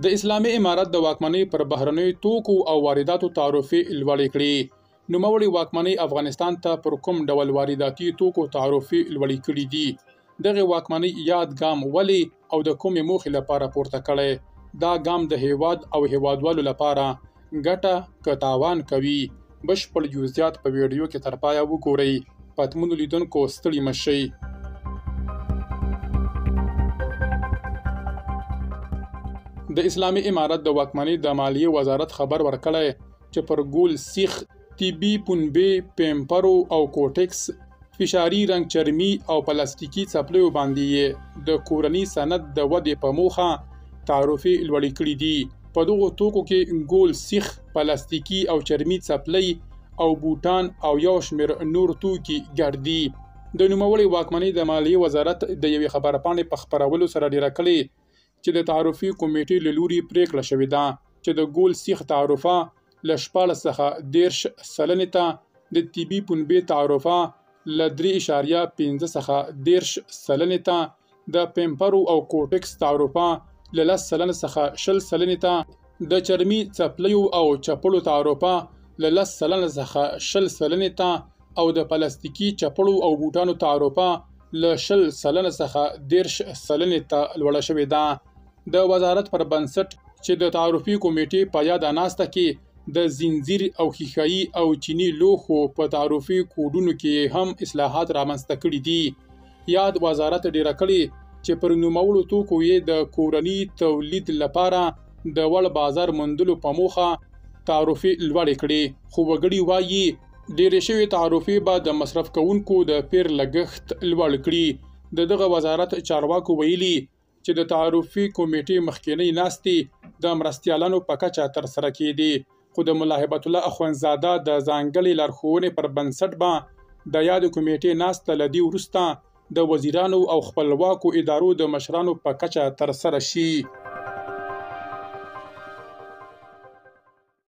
د اسلامي امارت د واکمنۍ پر بهرنیو توکو او وارداتو تعرفې لوړې کړې. نوموړي واکمنۍ افغانستان ته پر کوم ډول وارداتي توکو تعرفې لوړې کړې دي؟ دغه واکمنۍ یاد ګام ولې او د کومې موخې لپاره پورته کړی؟ دا ګام د هیواد او هیوادوالو لپاره ګټه که تاوان کوي؟ بشپړ جزئیات په ویډیو کې تر پایه وګورئ. پاتمنو لیدونکو ستړي مه شئ. د اسلامي امارت د واکمنۍ د مالیې وزارت خبر ورکړی چې پر ګول سیخ، طبي پنبې، پیمپرو او کوټکس، فشاري رنګ چرمي او پلاستیکي څپلیو باندې د کورني صنعت د ودې په موخه تعرفې لوړې کړې دي. په دغو توکو کې ګول سیخ، پلاستیکي او چرمي څپلۍ او بوټان او یو شمېر نور توکي ګډ دي. د نوموړي واکمنۍ د مالیې وزارت د یوې خبرپاڼې په خپرولو سره ډیره کړې چې د تعرفې کمیټې له لوري پریکړه شوې ده چې د ګول سیخ تعرفه له 14 څخه 13 سلنې ته، د طبي پنبې تعرفه له 3.5 څخه 13 سلنې ته، د پیمپرو او کوټکس تعرفه له 10 سلنې څخه 20 سلنې ته، د چرمي څپلیو او چپړو تعرفه له 10 سلنې څخه 20 سلنې ته او د پلاستیکي چپړو او بوټانو تعرفه له 20 سلنې څخه 13 سلنې ته لوړه شوې ده. د وزارت پر بنسټ چې د تعرفې کمیټې په یاده ناسته کې د زنځیر او ښیښایي او چینی لوښو په تعرفې کوډونو کې هم اصلاحات رامنځته کړي دي. یاد وزارت ډیره کړې چې پر نوموړو توکو یې د کورني تولید لپاره د وړ بازار موندلو په موخه تعرفې لوړې کړې، خو وګړي وایي ډیرې شوې تعرفې به د مصرف کوونکو د پیر لګښت لوړ کړي. د دغه وزارت چارواکو ویلي چې د تعرفې کمیټې مخکینۍ ناستې د مرستیالانو په کچه ترسره کېدې، خو د ملا هیبت الله اخوندزاده د ځانګړې لارښوونې پر بنسټ به د یادې کمیټې ناسته له دې وروسته د وزیرانو او خپلواکو ادارو د مشرانو په کچه ترسره شي.